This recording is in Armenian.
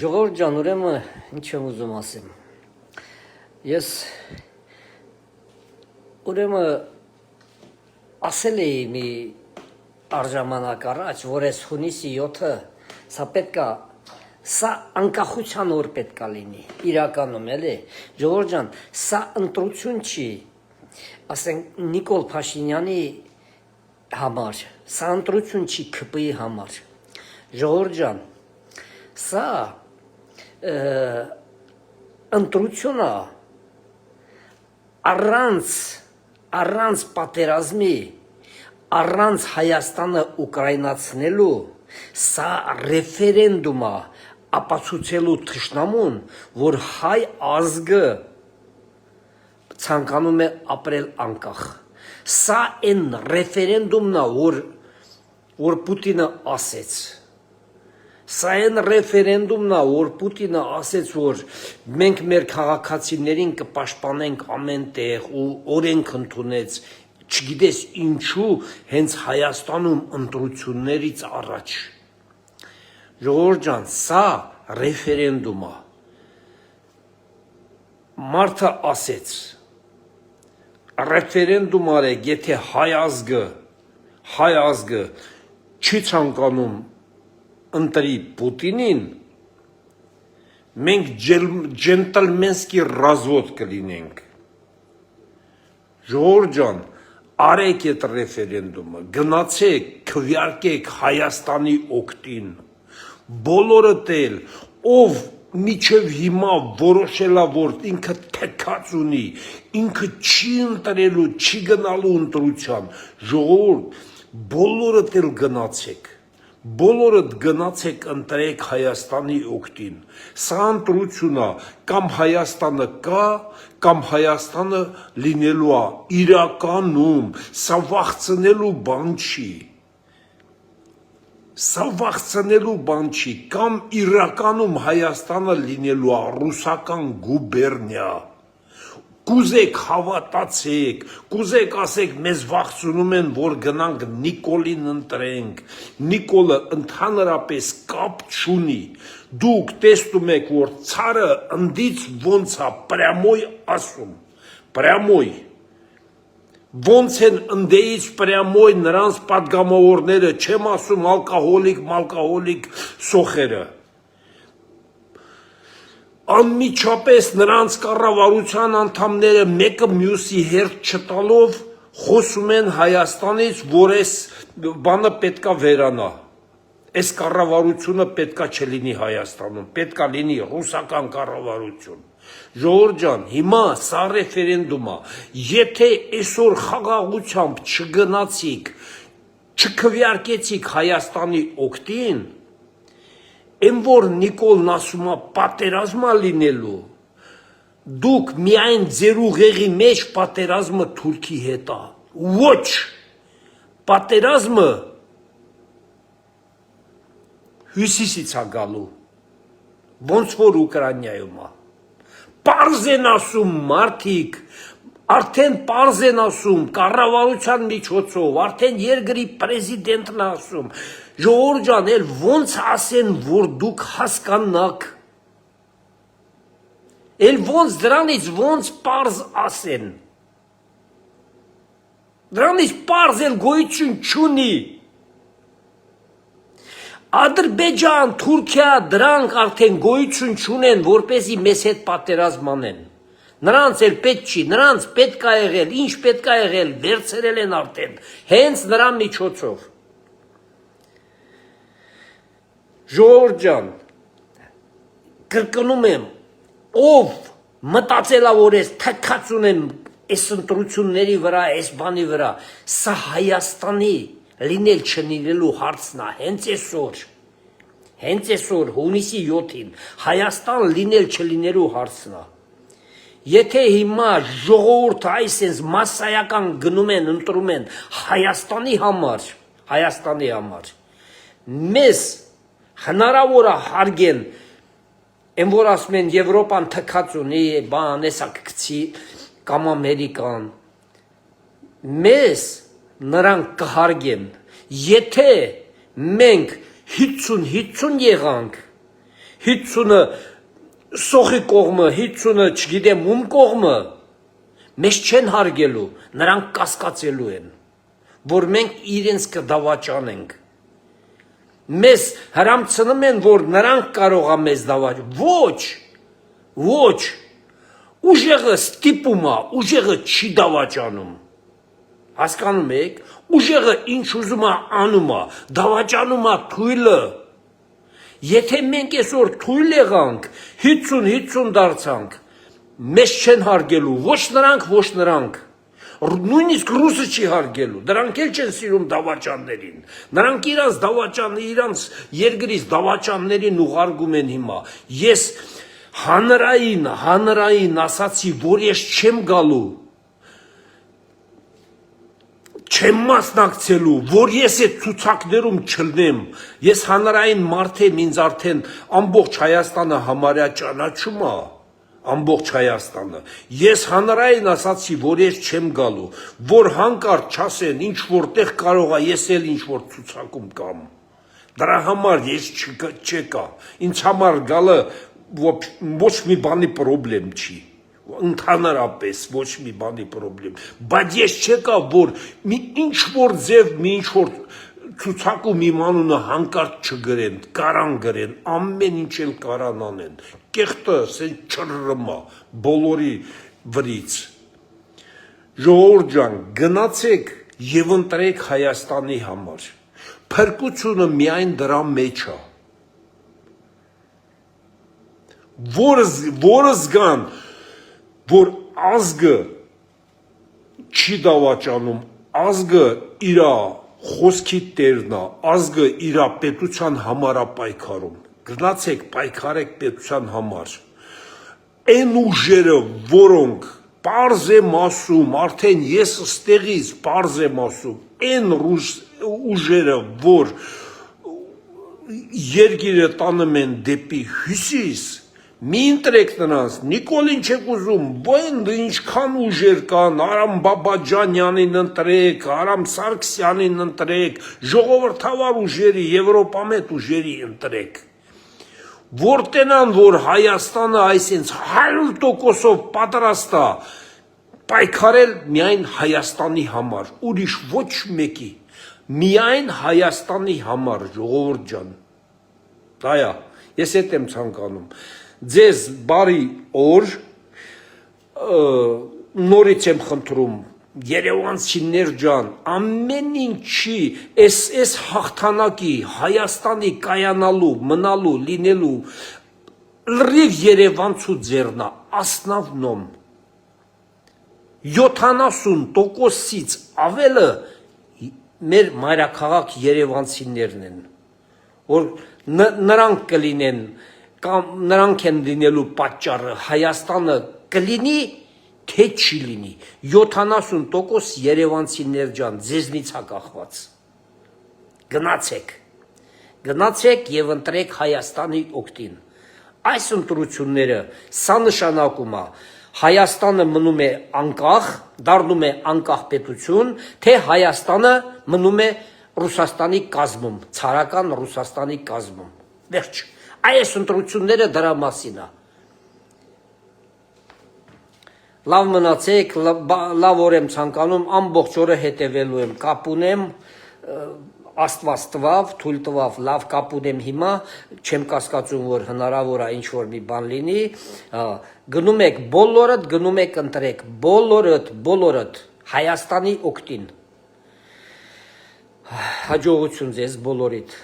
Ժողովուրդ ջան, ուրեմն ինչ եմ ուզում ասեմ։ Ես ուրեմն ասել էի մի արժանանակ առաջ, որ այս հունիսի 7-ը սա անկախության օր պետքա լինի, իրականում էլի։ Ժողովուրդ ջան, սա ընտրություն չի, ասենք Նիկոլ Փաշինյանի համար, սա ընտրություն չի ՔՊ-ի համար։ Ժողովուրդ ջան, սա ընտրությունը առանց պատերազմի, առանց Հայաստանը ուկրաինացնելու, սա ռեֆերենդում է ապացուցելու թշնամուն, որ հայ ազգը ցանկանում է ապրել անկախ։ Սա այն ռեֆերենդումն է, որ Պուտինը ասեց։ Սա այն ռեֆերենդումն է, որ Պուտինը ասեց, որ մենք մեր քաղաքացիներին կպաշտպանենք ամեն տեղ ու օրենք ընդունեց, չգիտես ինչու հենց Հայաստանում ընտրություններից առաջ։ Ժողովուրդ ջան, սա ռեֆերենդում է։ Մարդը ասեց, ռեֆերենդում արեք, եթե հայ ազգը չի ցանկանում ընտրի Պուտինին, մենք ջենտլմենսկի ռազվոդ կլինենք։ Ժողովուրդ ջան, արեք այդ ռեֆերենդումը, գնացեք, քվեարկեք Հայաստանի օգտին, բոլորդ էլ, ով մինչև հիմա որոշել է, որ ինքը թքած ունի, ինքը չի ընտրելու, չի գնալու ընտրության, ժողովուրդ, բոլորդ էլ գնացեք։ Բոլորդ գնացեք ընտրեք Հայաստանի օգտին, սա ընտրություն է, կամ Հայաստանը կա, կամ Հայաստանը լինելու է, իրականում, սա վախցնելու բան չի, կամ իրականում Հայաստանը լինելու է ռուսական գուբերնիա, կուզեք հավատացեք, կուզեք ասեք մեզ վախցնում են, որ գնանք Նիկոլին ընտրենք, Նիկոլը ընդհանրապես կապ չունի, դուք տեսնում եք, որ ցարը ընդից ոնց է պրյամոյ ասում, պրյամոյ, ոնց են ընդեից պրյամոյ նրանց պատգամավորները, չեմ ասում ալկոհոլիկ սոխերը, անմիջապես նրանց կառավարության անդամները մեկը մյուսի հերթ չտալով խոսում են Հայաստանից, որ այս բանը պետքա վերանա, այս կառավարությունը պետքա չլինի Հայաստանում, պետքա լինի ռուսական կառավարություն։ Ժողովուրդ ջան, հիմա սա ռեֆերենդում է, եթե այսօր խաղաղությամբ չգնացիք, չքվեարկեցիք Հայաստանի օգտին, Եմ որ Նիկոլն ասում է պատերազմա լինելու, դուք միայն ձեր ուղեղի մեջ պատերազմը Թուրքի հետ է, ոչ, պատերազմը հյուսիսից է գալու, ոնց որ Ուկրաինայում է, պարզ են ասում մարդիկ, արդեն պարզ են ասում, կառավարության միջոցով, արդեն երկրի պրեզիդենտն է ասում, Ժողովուրդ ջան, էլ ոնց ասեն, որ դուք հասկանաք, էլ ոնց դրանից ոնց պարզ ասեն, դրանից պարզ էլ գոյություն չունի, Ադրբեջան, Թուրքիա, դրանք արդեն գոյություն չունեն, որպեսզի մեզ հետ պատերազմ անեն, նրանց էլ պետք չի, նրանց պետք է եղել, ինչ պետք է եղել, վերցրել են արդեն, հենց նրա միջոցով, Ժողովուրդ ջան, կրկնում եմ, ով մտածել է, որ ես թքած ունեմ այս ընտրությունների վրա, այս բանի վրա, սա Հայաստանի լինել չլինելու հարցն է, հենց այսօր, հունիսի 7-ին, Հայաստան լինել չլինելու հարցն է։ Եթե հիմա ժողովուրդը այսպես մասսայական գնում են, ընտրում են Հայաստանի համար, մեզ հնարավոր է հարգեն, են որ ասում են Եվրոպան թքած ունի, բան, էսա կգցի, կամ Ամերիկան, մեզ նրանք կհարգեն, եթե մենք 50 եղանք, 50-ը սոխի կողմը, 50-ը չգիտեմ ում կողմը, մեզ չեն հարգելու, նրանք կասկածելու են, որ մենք իրենց կդավաճանենք։ Մեզ հրամցնում են, որ նրանք կարող է մեզ դավաճանել։ Ոչ, ուժեղը ստիպում է, ուժեղը չի դավաճանում։ Հասկանում եք, ուժեղը ինչ ուզում է անում է, դավաճանում է թույլը։ Եթե մենք այսօր թույլ եղանք, 50-50 դարձանք, մեզ չեն հարգելու, ոչ նրանք, նույնիսկ ռուսը չի հարգելու, դրանք էլ չեն սիրում դավաճաններին, նրանք իրանց երկրից դավաճաններին ուղարկում են հիմա, ես հանրային ասացի, որ ես չեմ գալու, չեմ մասնակցելու, որ ես այդ ցուցակներում չլնեմ, ես հանրային մարդ եմ, ինձ արդեն ամբողջ Հայաստանը համարյա ճանաչում է, ամբողջ Հայաստանը, ես հանրային ասացի, որ ես չեմ գալու, որ հանկարծ չասեն, ինչ որտեղ կարող է, ես էլ ինչ որ ցուցակում կամ, դրա համար ես չեկա, ինձ համար գալը ոչ մի բանի պրոբլեմ չի, ընդհանրապես ոչ մի բանի պրոբլեմ, բայց ես չեկա, որ մի ինչ որ ձև, մի ինչ որ ցուցակում իմ անունը հանկարծ չգրեն, կարան գրեն, ամեն ինչ էլ կարան անեն, կեղտը սենց չրրմա, բոլորի վրից, ժողովուրդ ջան, գնացեք և ընտրեք Հայաստանի համար, փրկությունը միայն դրա մեջ է, որը զգան, որ ազգը չի դավաճանում, ազգը իրա խոսքի տերն է, ազգը իրա պետության համար է պայքարում, գնացեք պայքարեք պետության համար, այն ուժերը, որոնք պարզ եմ ասում, արդեն ես ստեղից պարզ եմ ասում, այն ուժերը, որ երկիրը տանում են դեպի հյուսիս, մի ընտրեք նրանց, Նիկոլին չեք ուզում, ինչքան ուժեր կան, Արամ Բաբաջանյանին ընտրեք, Արամ Սարգսյանին ընտրեք, ժողովրդավար ուժերի, եվրոպամետ ուժերի ընտրեք, որ տենան, որ Հայաստանը այսինց 100%-ով պատրաստ է պայքարել միայն Հայաստանի համար, ուրիշ ոչ մեկի, միայն Հայաստանի համար, ժողովուրդ ջան, դայա, ես էդ եմ ցանկանում, ձեզ բարի օր, նորից եմ խնդրում, երևանցիներ ջան, ամեն ինչի, այս հաղթանակի, Հայաստանի կայանալու, մնալու, լինելու, լրիվ երևանցու ձեռնա, ասնավնում, 70%-ից ավելը մեր մայրաքաղաք երևանցիներն են, որ նրանք կլինեն, կամ նրանք են լինելու պատճառը, Հայաստանը կլինի, թե չի լինի, 70% երևանցիներ ջան, ձեզնից է կախված, գնացեք և ընտրեք Հայաստանի օգտին, այս ընտրությունները, սա նշանակում է, Հայաստանը մնում է անկախ, դառնում է անկախ պետություն, թե Հայաստանը մնում է Ռուսաստանի կազմում, ցարական Ռուսաստանի կազմում, վերջ, այս ընտրությունները դրա մասին է, լավ մնացեք, լավ օր եմ ցանկանում, ամբողջ օրը հետևելու եմ, կապ ունեմ, Աստված տվավ, թույլ տվավ, լավ կապ ունեմ հիմա, չեմ կասկածում, որ հնարավոր է ինչ-որ մի բան լինի, գնում եք բոլորդ, գնում եք ընտրեք, բոլորդ, Հայաստանի օգտին, հաջողություն ձեզ բոլորիդ։